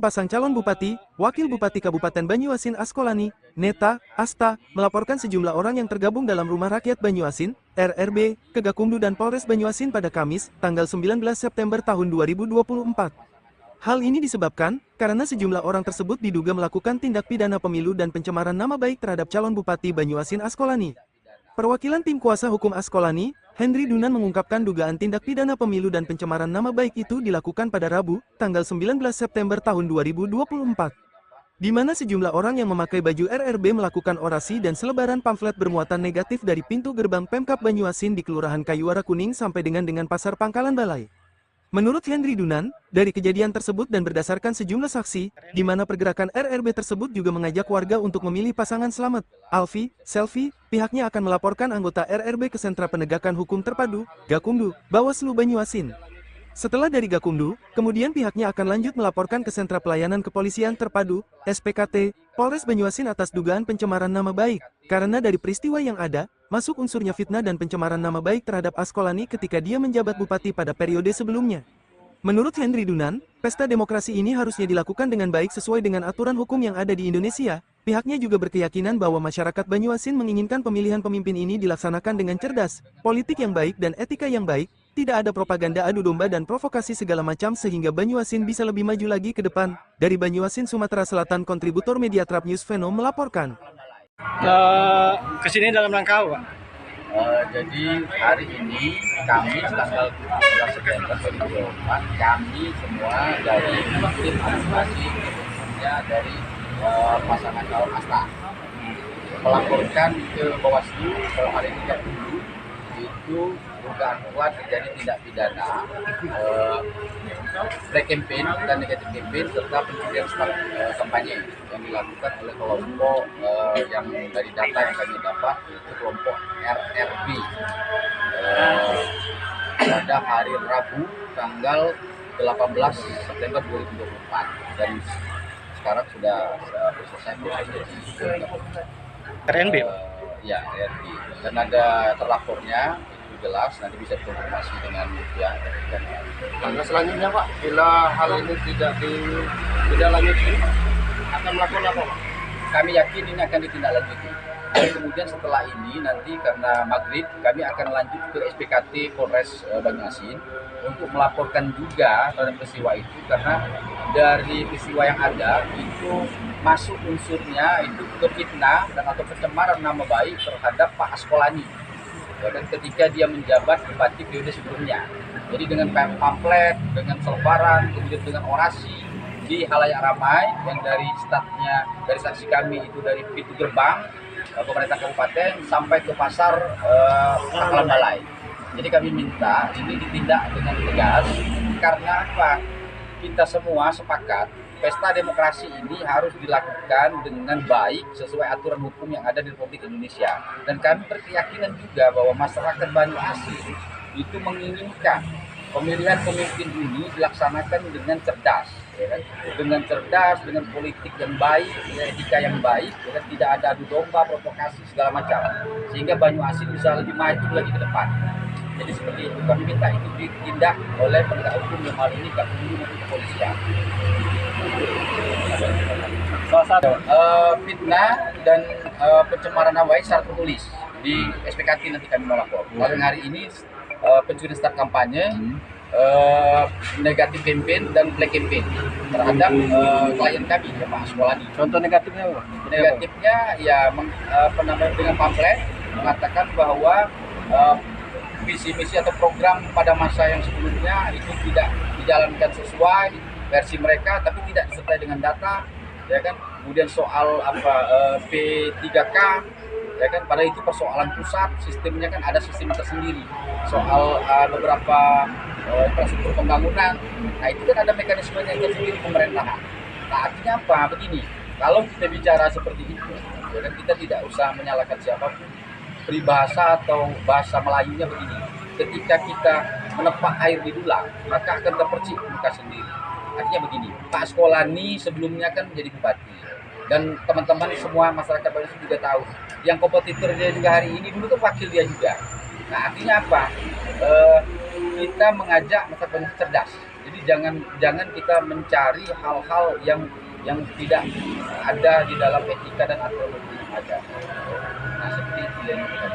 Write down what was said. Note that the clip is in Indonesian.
pasang calon bupati, wakil bupati Kabupaten Banyuasin Askolani, Neta, Asta, melaporkan sejumlah orang yang tergabung dalam Rumah Rakyat Banyuasin, RRB, ke Gakumdu dan Polres Banyuasin pada Kamis, tanggal 19 September tahun 2024. Hal ini disebabkan, karena sejumlah orang tersebut diduga melakukan tindak pidana pemilu dan pencemaran nama baik terhadap calon bupati Banyuasin Askolani. Perwakilan tim kuasa hukum Askolani, Henry Dunan mengungkapkan dugaan tindak pidana pemilu dan pencemaran nama baik itu dilakukan pada Rabu, tanggal 19 September tahun 2024. Di mana sejumlah orang yang memakai baju RRB melakukan orasi dan selebaran pamflet bermuatan negatif dari pintu gerbang Pemkab Banyuasin di Kelurahan Kayuara Kuning sampai dengan Pasar Pangkalan Balai. Menurut Henry Dunan, dari kejadian tersebut dan berdasarkan sejumlah saksi, di mana pergerakan RRB tersebut juga mengajak warga untuk memilih pasangan Slamet, Alfi, Selvi, pihaknya akan melaporkan anggota RRB ke Sentra Penegakan Hukum Terpadu, Gakumdu, Bawaslu Banyuasin. Setelah dari Gakumdu, kemudian pihaknya akan lanjut melaporkan ke Sentra Pelayanan Kepolisian Terpadu, SPKT, Polres Banyuasin atas dugaan pencemaran nama baik, karena dari peristiwa yang ada, masuk unsurnya fitnah dan pencemaran nama baik terhadap Askolani ketika dia menjabat bupati pada periode sebelumnya. Menurut Henry Dunan, pesta demokrasi ini harusnya dilakukan dengan baik sesuai dengan aturan hukum yang ada di Indonesia. Pihaknya juga berkeyakinan bahwa masyarakat Banyuasin menginginkan pemilihan pemimpin ini dilaksanakan dengan cerdas, politik yang baik dan etika yang baik, tidak ada propaganda adu domba dan provokasi segala macam sehingga Banyuasin bisa lebih maju lagi ke depan. Dari Banyuasin, Sumatera Selatan, kontributor Media Trap News Veno melaporkan. Kesini dalam rangka apa? Jadi hari ini kami tanggal 17 September 2024 kami semua dari tim administrasi khususnya dari pasangan calon Asta melaporkan ke Bawaslu kalau hari ini dulu itu dugaan kuat terjadi tindak pidana pre-campaign dan negatif campaign serta pencurian start kampanye yang dilakukan oleh kelompok yang dari data yang kami dapat itu kelompok RRB pada hari Rabu tanggal 18 September 2024 dan sekarang sudah selesai proses RNB? Ya, RNB. Dan ada terlapornya itu jelas nanti bisa dikonfirmasi dengan pihak dan langkah selanjutnya Pak, bila hal ini tidak lanjuti akan melakukan apa Pak? kami yakin ini akan ditindaklanjuti. Dan kemudian setelah ini nanti karena maghrib kami akan lanjut ke SPKT Polres Banyuasin untuk melaporkan juga terhadap peristiwa itu karena dari peristiwa yang ada itu masuk unsurnya itu fitnah dan atau pencemaran nama baik terhadap Pak Askolani dan ketika dia menjabat bupati periode sebelumnya. Jadi dengan pamflet, dengan selebaran, kemudian dengan orasi di halayak ramai yang dari startnya dari saksi kami itu dari pintu gerbang pemerintah kabupaten sampai ke pasar Pangkalan Balai. Jadi kami minta ini ditindak dengan tegas karena apa? Kita semua sepakat pesta demokrasi ini harus dilakukan dengan baik sesuai aturan hukum yang ada di Republik Indonesia. Dan kami berkeyakinan juga bahwa masyarakat Banyuasin itu menginginkan pemilihan pemimpin ini dilaksanakan dengan cerdas, ya kan? Dengan cerdas, dengan politik yang baik, etika yang baik, ya kan? Tidak ada adu domba, provokasi segala macam, sehingga Banyuasin bisa lebih maju lagi ke depan. Jadi seperti itu kami minta itu ditindak oleh penegak hukum yang hal ini Gakumdu maupun kepolisian. Salah satu Fitnah dan pencemaran nama baik secara tertulis di SPKT nanti kami melapor. Lalu hari ini pencurian start kampanye, negatif campaign dan black campaign terhadap klien kami ya Pak Askolani. contoh negatifnya apa? Negatifnya ya dengan pamflet mengatakan bahwa visi misi atau program pada masa yang sebelumnya itu tidak dijalankan sesuai versi mereka, tapi tidak disertai dengan data, ya kan? Kemudian soal P3K, ya kan? Pada itu persoalan pusat, sistemnya kan ada sistem tersendiri. Soal beberapa infrastruktur pembangunan, nah itu kan ada mekanismenya tersendiri pemerintahan. Nah artinya apa? Begini, kalau kita bicara seperti itu, ya kan kita tidak usah menyalahkan siapapun. Peribahasa atau bahasa Melayunya begini, ketika kita menepak air di dulang, maka akan terpercik muka sendiri. Artinya begini, Pak Askolani sebelumnya kan menjadi bupati dan teman-teman semua masyarakat Banyuasin juga tahu yang kompetitor dia juga hari ini dulu kan wakil dia juga. Nah artinya apa? Kita mengajak masyarakat Banyuasin cerdas, Jadi jangan kita mencari hal-hal yang tidak ada di dalam etika dan aturan yang ada. Nah, seperti itu yang kita